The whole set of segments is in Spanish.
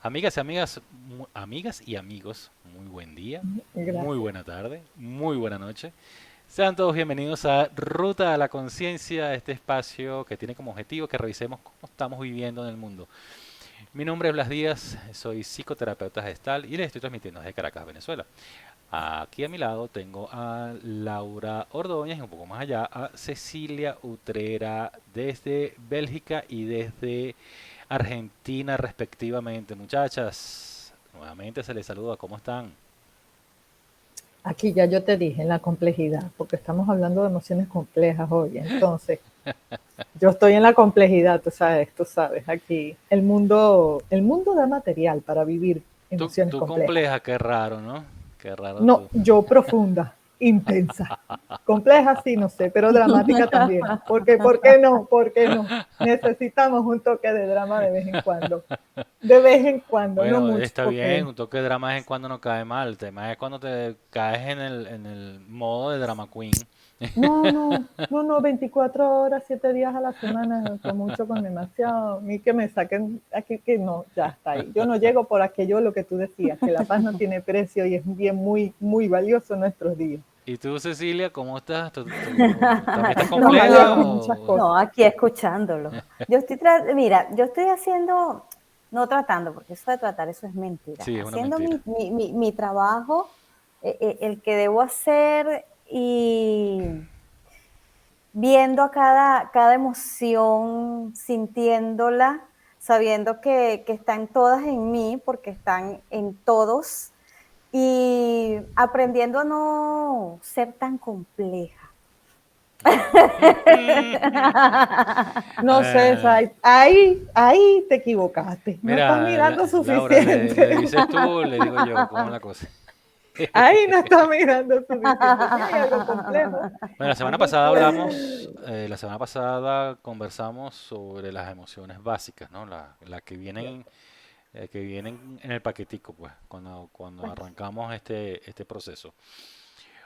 Amigas y amigos, muy buen día, muy Gracias. buena tarde, muy buena noche. Sean todos bienvenidos a Ruta a la Conciencia, este espacio que tiene como objetivo que revisemos cómo estamos viviendo en el mundo. Mi nombre es Blas Díaz, soy psicoterapeuta gestal y les estoy transmitiendo desde Caracas, Venezuela. Aquí a mi lado tengo a Laura Ordóñez y un poco más allá a Cecilia Utrera desde Bélgica y desde Argentina respectivamente. Muchachas, nuevamente se les saluda, ¿cómo están? Aquí ya yo te dije, en la complejidad, porque estamos hablando de emociones complejas hoy. Entonces, yo estoy en la complejidad, tú sabes, aquí el mundo da material para vivir emociones Tú complejas. compleja, qué raro, ¿no? Qué raro No, tú. yo profunda, intensa, compleja sí, no sé, pero dramática también. Porque, ¿por qué no? ¿Por qué no? Necesitamos un toque de drama de vez en cuando. De vez en cuando, no Bueno, mucho, está bien, porque un toque de drama de vez en cuando no cae mal. El tema es cuando te caes en el modo de drama queen. no, 24 horas, 7 días a la semana, con mucho, con demasiado. A mí que me saquen aquí, que no, ya está ahí. Yo no llego por aquello, lo que tú decías, que la paz no tiene precio y es un bien muy, muy valioso en nuestros días. ¿Y tú, Cecilia, cómo estás? ¿Tú también estás Nos compleja alienamos muchas o...? cosas. No, aquí escuchándolo. Mira, yo estoy haciendo, no tratando, porque eso de tratar, eso es mentira. Sí, es una Haciendo mentira. mi trabajo, el que debo hacer y viendo a cada emoción, sintiéndola, sabiendo que están todas en mí, porque están en todos, y aprendiendo a no ser tan compleja. No sé, Eh, ahí te equivocaste. No estás Mira, mirando Laura, le suficiente. dices tú, le digo yo, ¿cómo es la cosa? Ahí no estás mirando suficiente. Sí, hay algo complejo, Bueno, la semana algo pasada fuerte. la semana pasada conversamos sobre las emociones básicas, ¿no? Las Cierto. que vienen en el paquetico, pues, cuando Pues, arrancamos este proceso.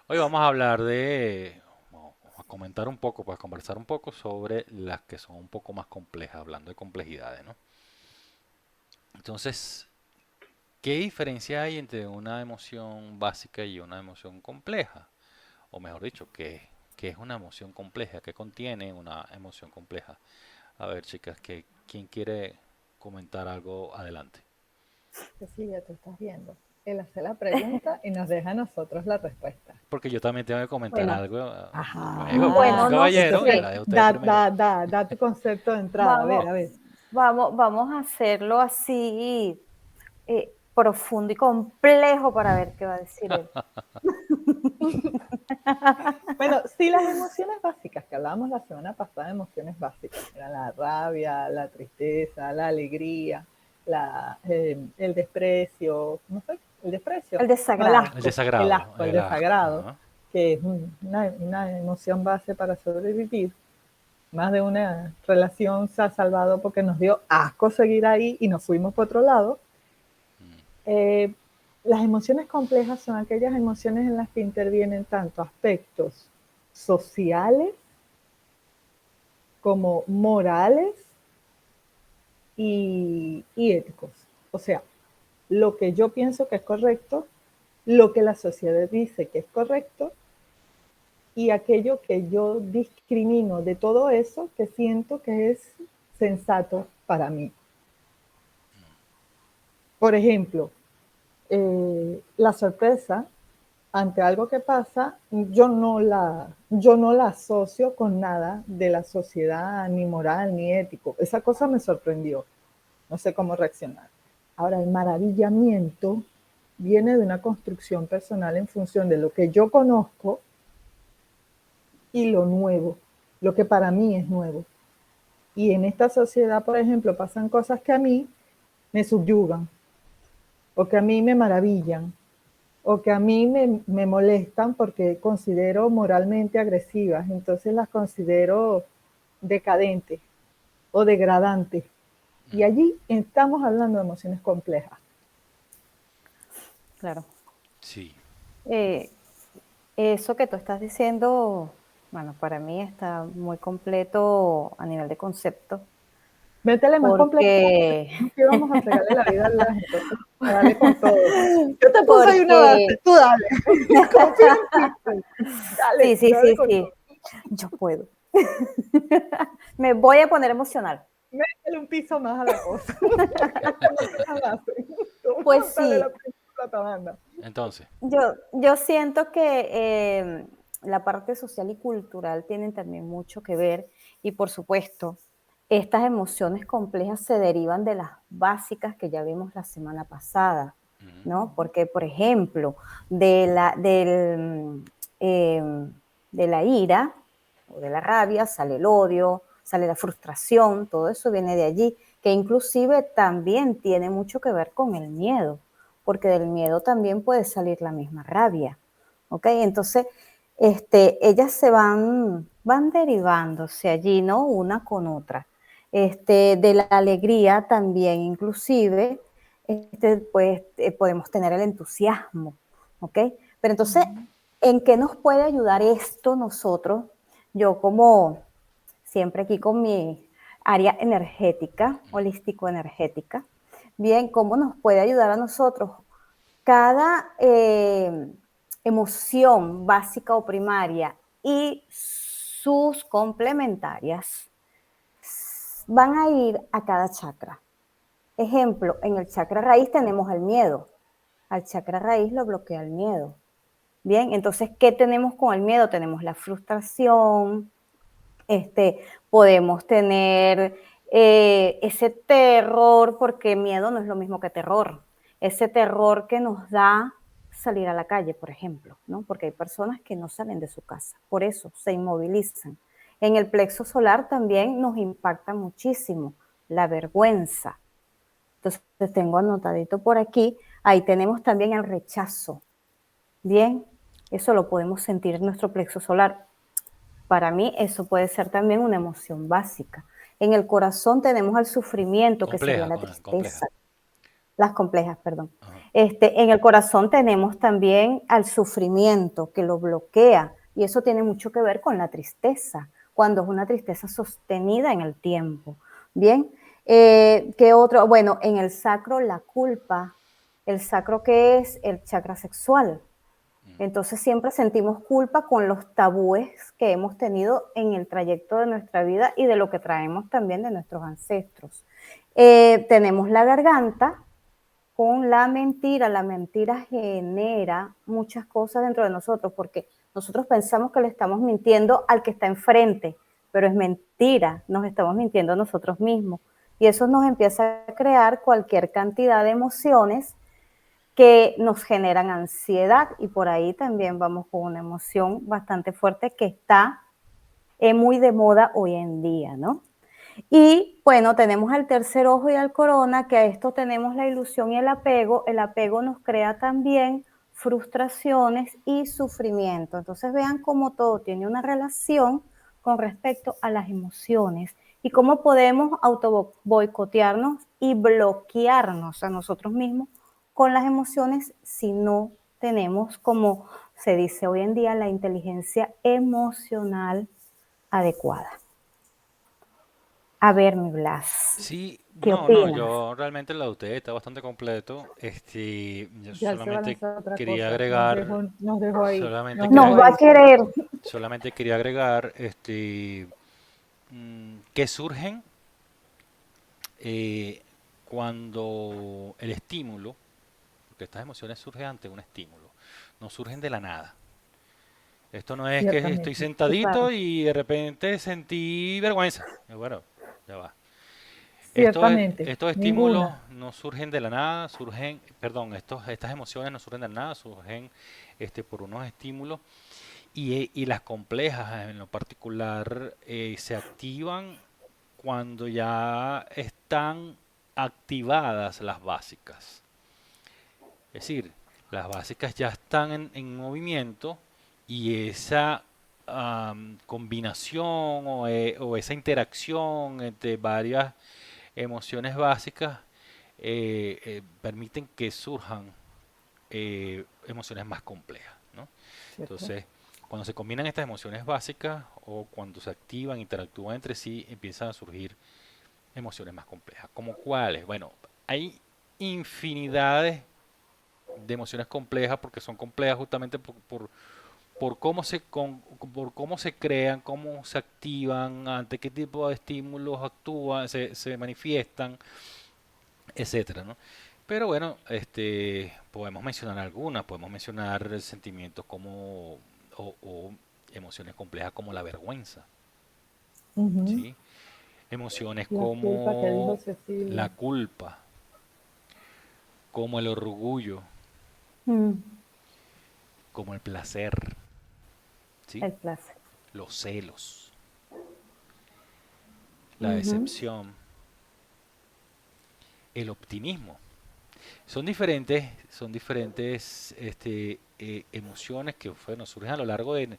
Hoy vamos a hablar vamos a comentar un poco, pues, conversar un poco sobre las que son un poco más complejas, hablando de complejidades, ¿no? Entonces, ¿qué diferencia hay entre una emoción básica y una emoción compleja? O mejor dicho, ¿qué es una emoción compleja? ¿Qué contiene una emoción compleja? A ver, chicas, ¿quién quiere comentar algo adelante? Cecilia, tú estás viendo. Él hace la pregunta y nos deja a nosotros la respuesta. Porque yo también tengo que comentar Bueno, algo luego, pues como un bueno, Ajá. no caballero, Entonces, la sé. de ustedes primero. da tu concepto de entrada. Vamos, A ver. vamos a hacerlo así, profundo y complejo para ver qué va a decir él. Bueno, si las emociones básicas que hablábamos la semana pasada, emociones básicas, eran la rabia, la tristeza, la alegría, el desprecio, ¿cómo fue? El desprecio, El no El el desagrado, asco, el el asco. desagrado, Ajá. que es una emoción base para sobrevivir. Más de una relación se ha salvado porque nos dio asco seguir ahí y nos fuimos por otro lado. Mm. Eh, las emociones complejas son aquellas emociones en las que intervienen tanto aspectos sociales como morales y éticos. O sea, lo que yo pienso que es correcto, lo que la sociedad dice que es correcto y aquello que yo discrimino de todo eso que siento que es sensato para mí. Por ejemplo, la sorpresa ante algo que pasa, yo no la asocio con nada de la sociedad, ni moral, ni ético. Esa cosa me sorprendió. No sé cómo reaccionar. Ahora, el maravillamiento viene de una construcción personal en función de lo que yo conozco y lo nuevo, lo que para mí es nuevo. Y en esta sociedad, por ejemplo, pasan cosas que a mí me subyugan o que a mí me maravillan o que a mí me molestan porque considero moralmente agresivas, entonces las considero decadentes o degradantes. Y Ujú. allí estamos hablando de emociones complejas. Claro. Sí. Eh, Eso que tú estás diciendo, bueno, para mí está muy completo a nivel de concepto. Métele más complejidad. porque, Que vamos a fregarle la vida a la gente. A darle con todo. Yo te puse ahí una porque, base, tú dale. Confía en ti. sí, Dale, sí, dale sí, con todo. sí, yo puedo. Me voy a poner emocional. Métele un piso más a la cosa. No tengas base. Tú Pues montarle sí, la plata banda. Entonces, yo siento que la parte social y cultural tienen también mucho que ver y por supuesto, estas emociones complejas se derivan de las básicas que ya vimos la semana pasada, ujú, ¿no? Porque, por ejemplo, eh, de la ira o de la rabia sale el odio, sale la frustración, todo eso viene de allí, que inclusive también tiene mucho que ver con el miedo, porque del miedo también puede salir la misma rabia, ¿ok? Entonces, ellas van derivándose allí, ¿no? Una con otra. De la alegría también, inclusive, pues podemos tener el entusiasmo, ¿ok? Pero entonces, ¿en qué nos puede ayudar esto nosotros? Yo como siempre aquí con mi área energética, ujú. holístico-energética, bien, ¿cómo nos puede ayudar a nosotros? Cada emoción básica o primaria y sus complementarias van a ir a cada chakra. Ejemplo, en el chakra raíz tenemos el miedo. Al chakra raíz lo bloquea el miedo. Bien, entonces, ¿qué tenemos con el miedo? Tenemos la frustración, podemos tener ese terror, porque miedo no es lo mismo que terror. Ese terror que nos da salir a la calle, por ejemplo, ¿no? Porque hay personas que no salen de su casa, por eso se inmovilizan. En el plexo solar también nos impacta muchísimo la vergüenza. Entonces tengo anotadito por aquí, ahí tenemos también el rechazo. Bien, eso lo podemos sentir en nuestro plexo solar. Para mí eso puede ser también una emoción básica. En el corazón tenemos el sufrimiento, que sería Compleja, la compleja. tristeza, las complejas, perdón. Ajá. En el corazón tenemos también al sufrimiento, que lo bloquea, y eso tiene mucho que ver con la tristeza, cuando es una tristeza sostenida en el tiempo. Bien, ¿qué otro? Bueno, en el sacro la culpa, el sacro que es el chakra sexual. Mm. Entonces siempre sentimos culpa con los tabúes que hemos tenido en el trayecto de nuestra vida y de lo que traemos también de nuestros ancestros. Tenemos la garganta con la mentira. La mentira genera muchas cosas dentro de nosotros porque nosotros pensamos que le estamos mintiendo al que está enfrente, pero es mentira, nos estamos mintiendo a nosotros mismos. Y eso nos empieza a crear cualquier cantidad de emociones que nos generan ansiedad y por ahí también vamos con una emoción bastante fuerte que está muy de moda hoy en día, ¿no? Y bueno, tenemos el tercer ojo y el corona, que a esto tenemos la ilusión y el apego. El apego nos crea también frustraciones y sufrimiento. Entonces vean cómo todo tiene una relación con respecto a las emociones y cómo podemos auto boicotearnos y bloquearnos a nosotros mismos con las emociones si no tenemos, como se dice hoy en día, la inteligencia emocional adecuada. A ver, mi Blas, Sí, ¿qué no, no, opinas? yo realmente la de usted está bastante completo. Yo Ya él se va a solamente lanzar a otra quería cosa. agregar, Nos dejó ahí. solamente Nos dejó Nos quería, va a ahí. querer. solamente quería agregar, que surgen eh, cuando el estímulo, porque estas emociones surgen ante un estímulo, no surgen de la nada. Esto no es que estoy Ciertamente. Sí, sentadito claro. y de repente sentí vergüenza. Bueno, ya va. Ciertamente. Estos estímulos Ninguna. no surgen de la nada, surgen, perdón, estas emociones no surgen de la nada, surgen por unos estímulos y las complejas en lo particular se activan cuando ya están activadas las básicas. Es decir, las básicas ya están en movimiento y esa combinación o esa interacción entre varias emociones básicas permiten que surjan emociones más complejas, ¿no? ¿Cierto? Entonces, cuando se combinan estas emociones básicas o cuando se activan, interactúan entre sí, empiezan a surgir emociones más complejas. ¿Como cuáles? Bueno, hay infinidades de emociones complejas porque son complejas justamente por cómo por cómo se crean, cómo se activan, ante qué tipo de estímulos actúan, se manifiestan, etcétera, ¿no? Pero bueno, podemos mencionar algunas, podemos mencionar sentimientos como o emociones complejas como la vergüenza, Ujú. ¿sí? Emociones La culpa que dijo como la Cecilia. culpa, como el orgullo, Mm, como el placer, ¿sí? el placer. Los celos, la Ujú. decepción, el optimismo. Son diferentes emociones que bueno, surgen a lo largo de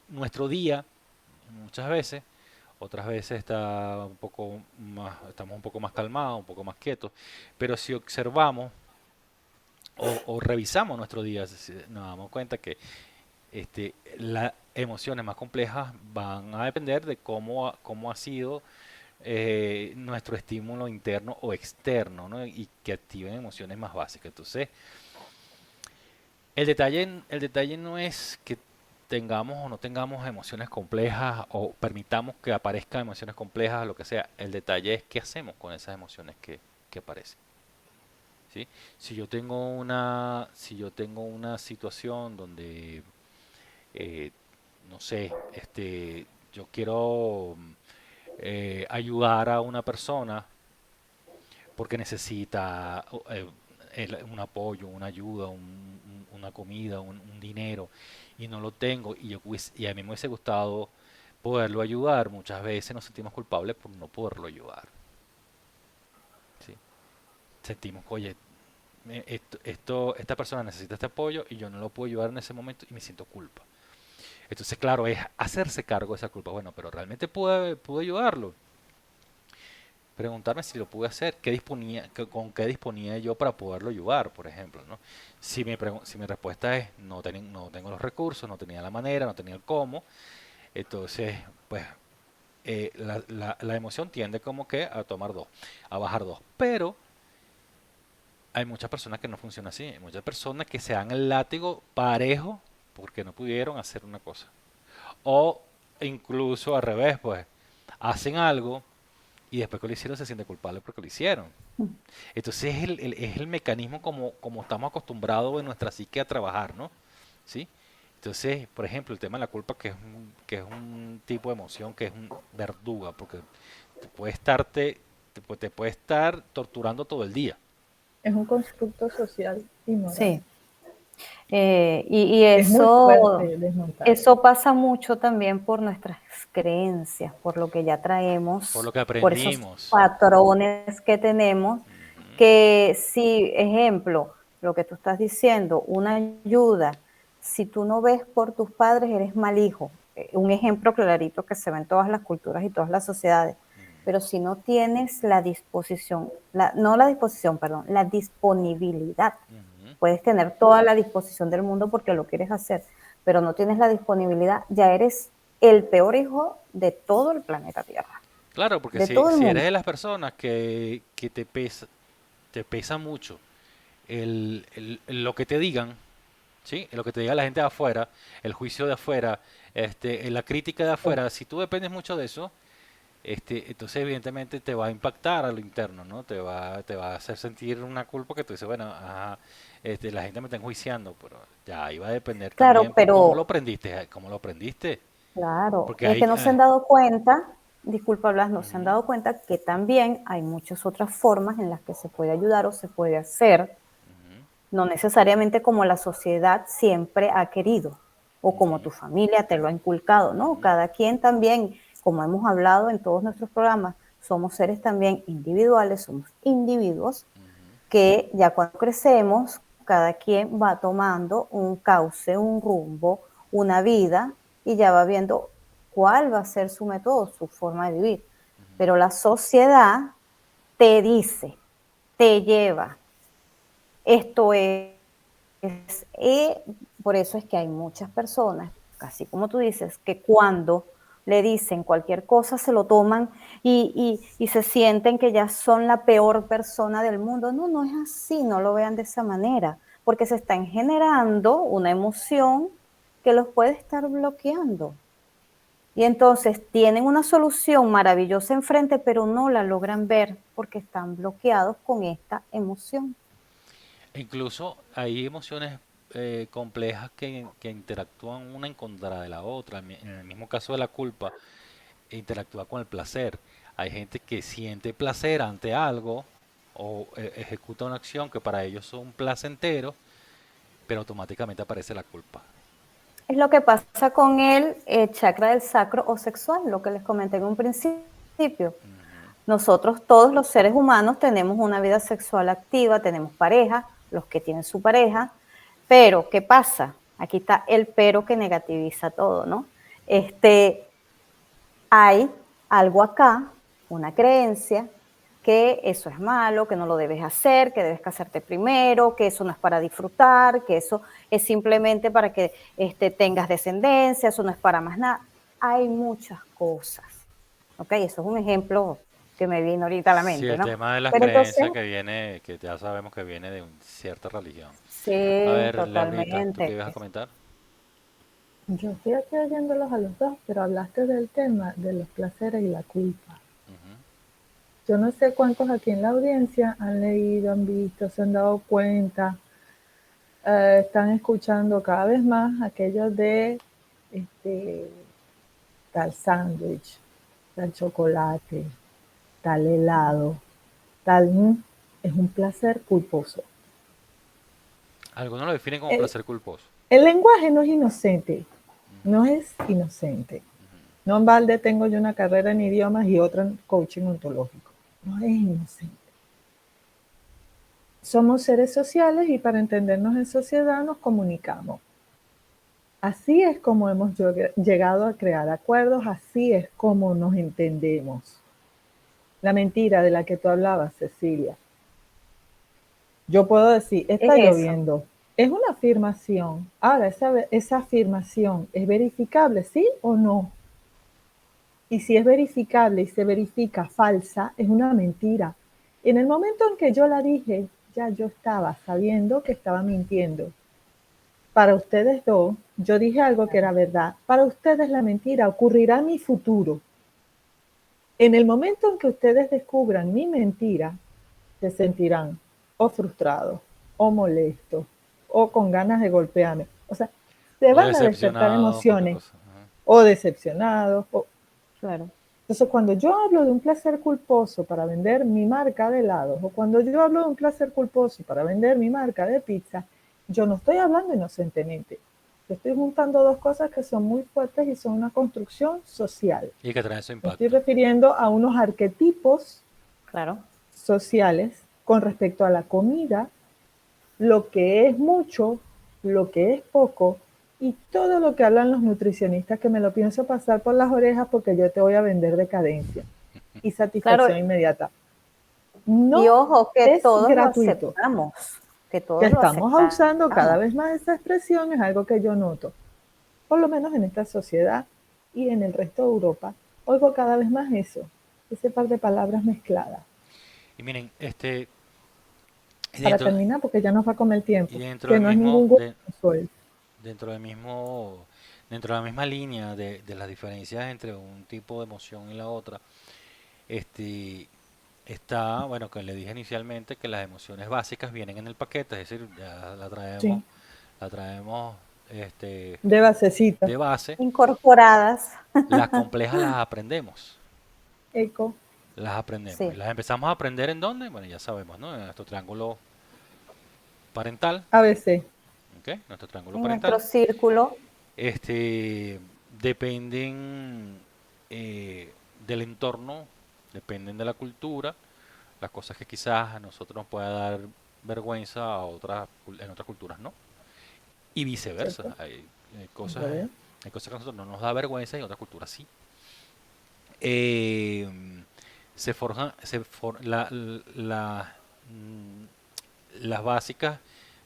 nuestro día, muchas veces. Otras veces estamos un poco más calmados, un poco más quietos. Pero si observamos o revisamos nuestro día, nos damos cuenta que las emociones más complejas van a depender de cómo ha sido nuestro estímulo interno o externo, ¿no? Y que activen emociones más básicas. Entonces, el detalle no es que tengamos o no tengamos emociones complejas o permitamos que aparezcan emociones complejas o lo que sea. El detalle es qué hacemos con esas emociones que aparecen. ¿Sí? Si yo tengo una situación donde, eh, no sé, yo quiero ayudar a una persona porque necesita un apoyo, una ayuda, una comida, un dinero, y no lo tengo, y a mí me hubiese gustado poderlo ayudar. Muchas veces nos sentimos culpables por no poderlo ayudar, ¿sí? Sentimos, oye, esta persona necesita este apoyo y yo no lo puedo ayudar en ese momento y me siento culpa. Entonces, claro, es hacerse cargo de esa culpa. Bueno, pero realmente pude ayudarlo. Preguntarme si lo pude hacer, con qué disponía yo para poderlo ayudar, por ejemplo, ¿no? Si mi respuesta es no tengo los recursos, no tenía la manera, no tenía el cómo, entonces, pues, la emoción tiende como que a tomar dos, a bajar dos. Pero hay muchas personas que no funciona así, hay muchas personas que se dan el látigo parejo porque no pudieron hacer una cosa. O incluso al revés, pues, hacen algo y después que lo hicieron se sienten culpables porque lo hicieron. Entonces es el mecanismo como estamos acostumbrados en nuestra psique a trabajar, ¿no? ¿Sí? Entonces, por ejemplo, el tema de la culpa, que es un tipo de emoción, que es un verduga, porque te puede estar torturando todo el día. Es un constructo social y moral. Sí. Y Es muy eso, fuerte desmontarlo. eso pasa mucho también por nuestras creencias, por lo que ya Por traemos, lo que por esos aprendimos. patrones que tenemos, Ujú, que si, ejemplo, lo que tú estás diciendo, una ayuda, si tú no ves por tus padres, eres mal hijo. Un ejemplo clarito que se ve en todas las culturas y todas las sociedades. Pero si no tienes la disposición, no la disposición, perdón, la disponibilidad. ujú. Puedes tener toda la disposición del mundo porque lo quieres hacer, pero no tienes la disponibilidad, ya eres el peor hijo de todo el planeta Tierra, Claro, porque de si, todo el si eres mundo. de las personas que te pesa mucho lo que te digan, ¿sí? Lo que te diga la gente de afuera, el juicio de afuera, la crítica de Sí. afuera, si tú dependes mucho de eso, entonces evidentemente te va a impactar a lo interno, ¿no? Te va a hacer sentir una culpa que tú dices, bueno, ajá, la gente me está enjuiciando, pero ya ahí va a depender Claro, también por cómo lo pero aprendiste, cómo lo aprendiste, claro, porque es que hay, no se han dado cuenta, disculpa Blas, no se han ujú, dado cuenta que también hay muchas otras formas en las que se puede ayudar o se puede hacer, ujú, no necesariamente como la sociedad siempre ha querido o como ujú, tu familia te lo ha inculcado, ¿no? ujú, Cada quien también, como hemos hablado en todos nuestros programas, somos seres también individuales, somos individuos ujú, que ya cuando crecemos, cada quien va tomando un cauce, un rumbo, una vida y ya va viendo cuál va a ser su método, su forma de vivir. ujú. Pero la sociedad te dice, te lleva, esto y por eso es que hay muchas personas, así como tú dices, que cuando le dicen cualquier cosa, se lo toman y se sienten que ya son la peor persona del mundo. No, no es así, no lo vean de esa manera, porque se están generando una emoción que los puede estar bloqueando. Y entonces tienen una solución maravillosa enfrente, pero no la logran ver porque están bloqueados con esta emoción. E incluso hay emociones complejas que interactúan una en contra de la otra. En el mismo caso de la culpa, interactúa con el placer. Hay gente que siente placer ante algo o ejecuta una acción que para ellos son placentero, pero automáticamente aparece la culpa. Es lo que pasa con el chakra del sacro o sexual, lo que les comenté en un principio. Ujú. Nosotros, todos los seres humanos, tenemos una vida sexual activa, tenemos pareja, los que tienen su pareja, pero ¿qué pasa? Aquí está el pero que negativiza todo, ¿no? Hay algo acá, una creencia, que eso es malo, que no lo debes hacer, que debes casarte primero, que eso no es para disfrutar, que eso es simplemente para que tengas descendencia, eso no es para más nada. Hay muchas cosas, ¿ok? Eso es un ejemplo que me vino ahorita a la Sí, mente, el ¿no? tema de las Pero entonces, creencias que viene, que ya sabemos que viene de cierta religión. A sí, ver, Leonita, ¿tú qué totalmente. ibas a comentar? Yo estoy aquí oyéndolos a los dos, pero hablaste del tema de los placeres y la culpa. Ujú. Yo no sé cuántos aquí en la audiencia han leído, han visto, se han dado cuenta, están escuchando cada vez más aquello de este, tal sándwich, tal chocolate, tal helado, tal es un placer culposo. Algunos lo definen como El, placer culposo. el lenguaje no es inocente, Ujú, no es inocente. ujú. No en balde tengo yo una carrera en idiomas y otra en coaching ontológico. No es inocente. Somos seres sociales y para entendernos en sociedad nos comunicamos. Así es como hemos llegado a crear acuerdos, así es como nos entendemos. La mentira de la que tú hablabas, Cecilia. Yo puedo decir, Es está eso. lloviendo. Es una afirmación. Ahora, esa afirmación es verificable, ¿sí o no? Y si es verificable y se verifica falsa, es una mentira. En el momento en que yo la dije, ya yo estaba sabiendo que estaba mintiendo. Para ustedes dos, yo dije algo que era verdad. Para ustedes la mentira ocurrirá en mi futuro. En el momento en que ustedes descubran mi mentira, se sentirán o frustrados, o molestos, o con ganas de golpearme. O sea, se O van a despertar decepcionado, cualquier emociones, cosa. Ajá. o decepcionados. Claro. Entonces, cuando yo hablo de un placer culposo para vender mi marca de helados, o cuando yo hablo de un placer culposo para vender mi marca de pizza, yo no estoy hablando inocentemente. Yo estoy juntando dos cosas que son muy fuertes y son una construcción social. Y que trae su Me estoy impacto. refiriendo a unos arquetipos Claro. sociales con respecto a la comida, lo que es mucho, lo que es poco y todo lo que hablan los nutricionistas que me lo pienso pasar por las orejas porque yo te voy a vender decadencia y Claro, satisfacción inmediata. y No ojo, que es todos lo gratuito. aceptamos, que Que todos lo estamos usando cada aceptamos. vez más esa expresión es algo que yo noto, por lo menos en esta sociedad y en el resto de Europa. Oigo cada vez más eso, ese par de palabras mezcladas. Y miren, y Para dentro, terminar, porque ya nos va a comer el y tiempo, dentro que del no es mismo, ningún gusto sol. dentro del mismo, dentro de la misma línea de las diferencias entre un tipo de emoción y la otra, este, está, bueno, que le dije inicialmente que las emociones básicas vienen en el paquete, es decir, ya Sí, la traemos, este, de basecita. de base. Incorporadas, Las complejas las aprendemos. Eco, Las aprendemos. ¿Y sí, las empezamos a aprender en dónde? Bueno, ya sabemos, ¿no? En nuestro triángulo parental. ABC. ¿Ok? Nuestro triángulo en parental. nuestro círculo, Este, dependen del entorno, dependen de la cultura, las cosas que quizás a nosotros nos pueda dar vergüenza en otras culturas, ¿no? Y viceversa. ¿Cierto? Hay Al cosas, revés. hay cosas que a nosotros no nos da vergüenza y en otras culturas sí. Eh, se forjan, mm, las básicas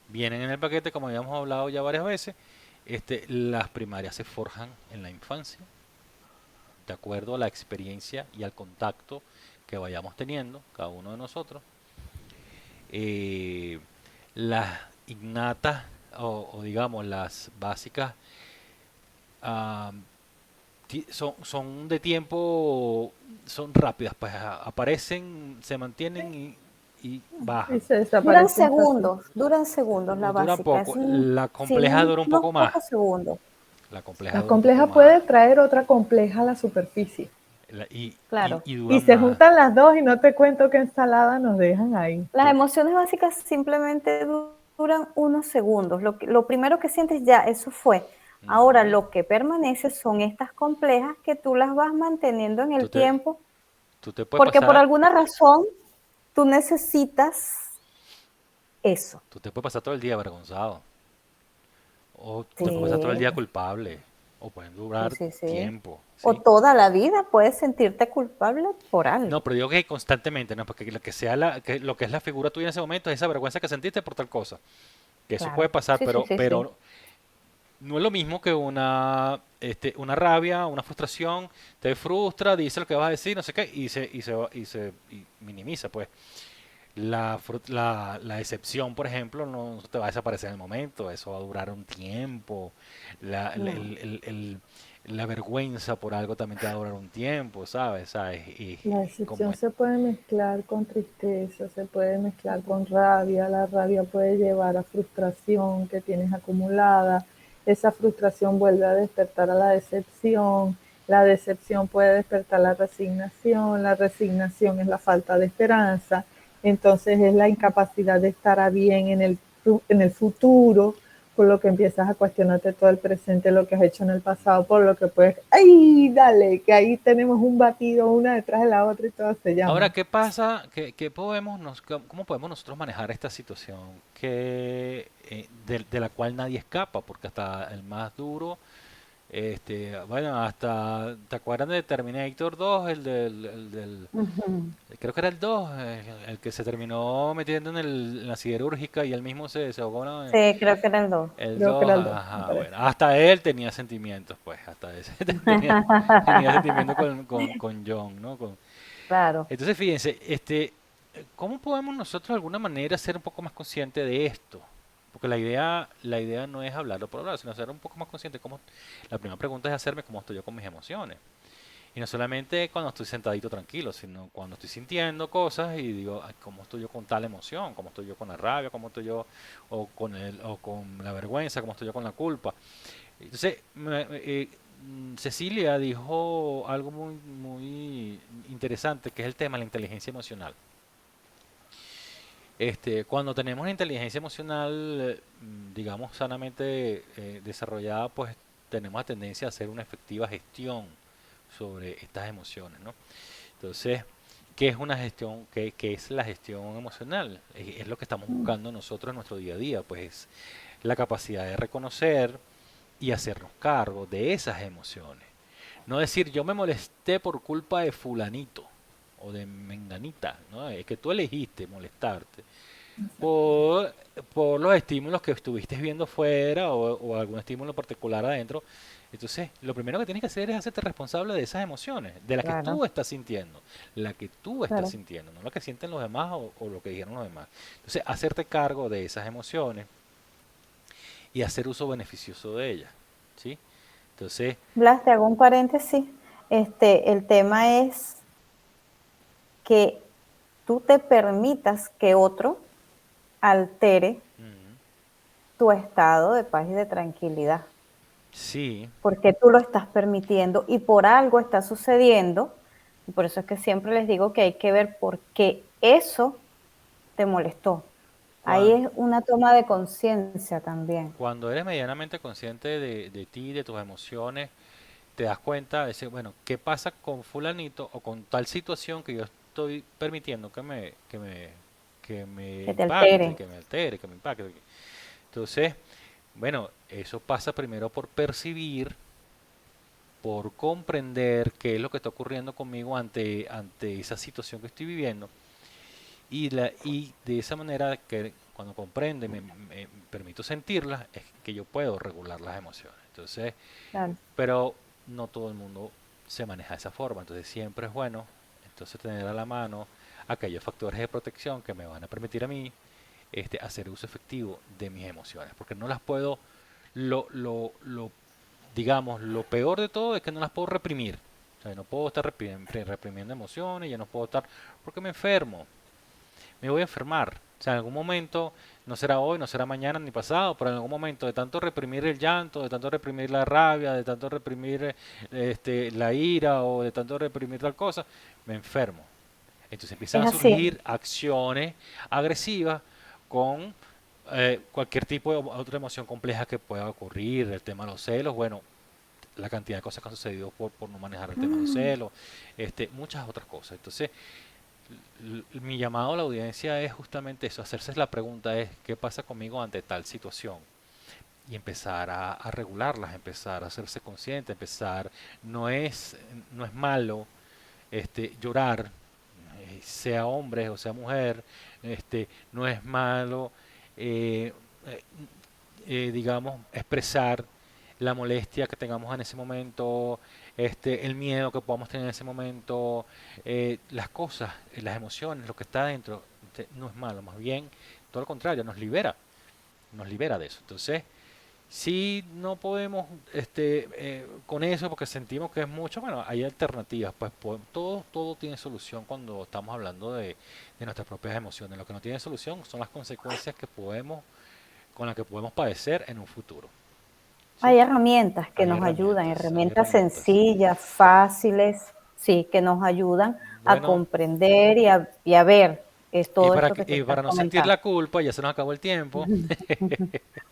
vienen en el paquete, como habíamos hablado ya varias veces. Las primarias se forjan en la infancia. de acuerdo a la experiencia y al contacto que vayamos teniendo, cada uno de nosotros, eh, las innatas o digamos las básicas ah, son de tiempo, son rápidas, pues aparecen, se mantienen y Y bajan. se desaparecen fácil. Duran segundos la Dura básica, es poco, la sin compleja dura un unos poco más. pocos segundos. La compleja La dura un poco compleja más. puede traer otra compleja a la superficie. Claro. Y Y dura se más. juntan las dos y no te cuento qué ensalada nos dejan ahí. Las emociones básicas simplemente duran unos segundos. Lo primero que sientes ya, eso fue. Ahora Ujú. lo que permanece son estas complejas que tú las vas manteniendo en Tú el te, tiempo, tú te puedes porque por pasar, alguna razón tú necesitas eso. tú te puedes pasar todo el día avergonzado. O te puedes pasar todo el Sí, día culpable. O pueden sí, durar sí, sí. tiempo, O ¿sí? toda la vida puedes sentirte culpable por No, algo. pero digo que constantemente, ¿no? Porque lo que sea lo que es la figura tuya en ese momento es esa vergüenza que sentiste por tal cosa. Que eso puede Claro. pasar, Sí, sí, sí, sí. pero no es lo mismo que una rabia, una frustración, te frustra, dice lo que vas a decir, no sé qué, y minimiza, pues. La decepción, por ejemplo, no te va a desaparecer en el momento, eso va a durar un tiempo. La, el- No. el- el- el- la vergüenza por algo también te va a durar un tiempo, ¿sabes? ¿Sabes? La Y como decepción es. se puede mezclar con tristeza, se puede mezclar con rabia, la rabia puede llevar a frustración que tienes acumulada, esa frustración vuelve a despertar a la decepción puede despertar la resignación es la falta de esperanza, entonces es la incapacidad de estar a bien en el futuro, por lo que empiezas a cuestionarte todo el presente, lo que has hecho en el pasado, por lo que puedes, ¡ay, dale! Que ahí tenemos un batido una detrás de la otra y todo se Ahora, llama. ¿qué pasa? ¿Cómo podemos nosotros manejar esta situación de la cual nadie escapa? Porque hasta el más duro, bueno, hasta, ¿te acuerdan de Terminator 2? Ujú. Creo que era el 2, el que se terminó metiendo en la siderúrgica y él mismo se ahogó, ¿no? Sí, creo que eran dos. El Creo que 2, era el 2, me ajá, parece. bueno, hasta él tenía sentimientos, pues, hasta ese tenía sentimientos con John, ¿no? Claro. Entonces, fíjense, ¿cómo podemos nosotros de alguna manera ser un poco más conscientes de esto? Porque la idea no es hablarlo por hablar, sino ser un poco más consciente. La primera pregunta es hacerme cómo estoy yo con mis emociones. Y no solamente cuando estoy sentadito tranquilo, sino cuando estoy sintiendo cosas y digo, "Ay, ¿cómo estoy yo con tal emoción? ¿Cómo estoy yo con la rabia? ¿Cómo estoy yo o con la vergüenza? ¿Cómo estoy yo con la culpa?" Entonces, Cecilia dijo algo muy interesante, que es el tema de la inteligencia emocional. Cuando tenemos una inteligencia emocional, digamos, sanamente desarrollada, pues tenemos la tendencia a hacer una efectiva gestión sobre estas emociones, ¿no? Entonces, ¿qué es una gestión? ¿Qué es la gestión emocional? Es lo que estamos buscando nosotros en nuestro día a día, pues la capacidad de reconocer y hacernos cargo de esas emociones. No decir yo me molesté por culpa de fulanito o de menganita, ¿no? Es que tú elegiste molestarte por, por los estímulos que estuviste viendo fuera o algún estímulo particular adentro. Entonces, lo primero que tienes que hacer es hacerte responsable de esas emociones, de las que Claro, tú estás sintiendo, la que tú estás claro. sintiendo, no lo que sienten los demás o lo que dijeron los demás. Entonces, hacerte cargo de esas emociones y hacer uso beneficioso de ellas, ¿sí? Entonces, Blas, te hago un paréntesis. El tema es que tú te permitas que otro altere mm, tu estado de paz y de tranquilidad, sí, porque tú lo estás permitiendo y por algo está sucediendo. Y por eso es que siempre les digo que hay que ver por qué eso te molestó. Ahí cuando, es una toma de conciencia también. cuando eres medianamente consciente de ti, de tus emociones, te das cuenta de decir, bueno, ¿qué pasa con fulanito o con tal situación que yo estoy permitiendo que me Que te impacte, altere. que me altere, que me impacte? Entonces, bueno, eso pasa primero por percibir, por comprender qué es lo que está ocurriendo conmigo ante esa situación que estoy viviendo y de esa manera que cuando comprendo y me permito sentirlas, es que yo puedo regular las emociones. Entonces, Claro. pero no todo el mundo se maneja de esa forma. Entonces siempre es bueno entonces tener a la mano aquellos factores de protección que me van a permitir a mí hacer uso efectivo de mis emociones, porque no las puedo, lo digamos, lo peor de todo es que no las puedo reprimir. O sea, no puedo estar reprimiendo emociones, ya no puedo estar, porque me enfermo, me voy a enfermar. O sea, en algún momento, no será hoy, no será mañana ni pasado, pero en algún momento de tanto reprimir el llanto, de tanto reprimir la rabia, de tanto reprimir la ira o de tanto reprimir tal cosa, me enfermo. Entonces empiezan Es a así. surgir acciones agresivas con cualquier tipo de otra emoción compleja que pueda ocurrir, el tema de los celos, bueno, la cantidad de cosas que han sucedido por no manejar el tema de los Mm. celos, muchas otras cosas. Entonces, mi llamado a la audiencia es justamente eso, hacerse la pregunta es, ¿qué pasa conmigo ante tal situación? Y empezar a regularlas, empezar a hacerse consciente, empezar, no es, no es malo llorar, sea hombre o sea mujer, no es malo, eh, eh, digamos, expresar la molestia que tengamos en ese momento, el miedo que podamos tener en ese momento, las cosas, las emociones, lo que está adentro, no es malo, más bien, todo lo contrario, nos libera de eso. Entonces, si no podemos con eso porque sentimos que es mucho, bueno, hay alternativas, pues todo tiene solución cuando estamos hablando de nuestras propias emociones. Lo que no tiene solución son las consecuencias que podemos, con las que podemos padecer en un futuro. ¿Sí? Hay herramientas que nos ayudan, Hay herramientas herramientas. sencillas, fáciles, sí, que nos ayudan a Bueno, comprender y a ver y todo esto que tú y estás para no sentir comentando. la culpa, ya se nos acabó el tiempo,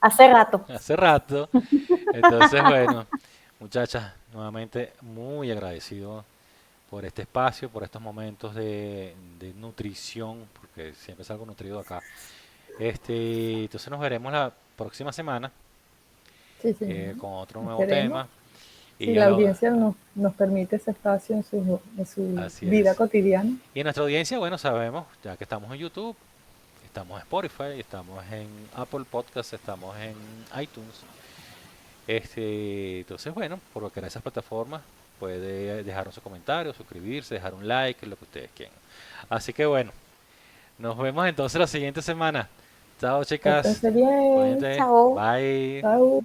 Hace rato. hace rato. Entonces, bueno, muchachas, nuevamente muy agradecido por este espacio, por estos momentos de nutrición, porque siempre salgo nutrido acá. Entonces nos veremos la próxima semana Sí, señor. con otro nuevo Esperemos. tema. Y Si ya la audiencia nos permite ese espacio en su así vida es. cotidiana. Y en nuestra audiencia, bueno, sabemos, ya que estamos en YouTube, estamos en Spotify, estamos en Apple Podcasts, estamos en iTunes. Entonces, bueno, por cualquiera de esas plataformas puede dejar un comentario, suscribirse, dejar un like, lo que ustedes quieran. Así que bueno, nos vemos entonces la siguiente semana. Chao, chicas. Pórtense bien. Cuídense. Chao. Bye. Chao.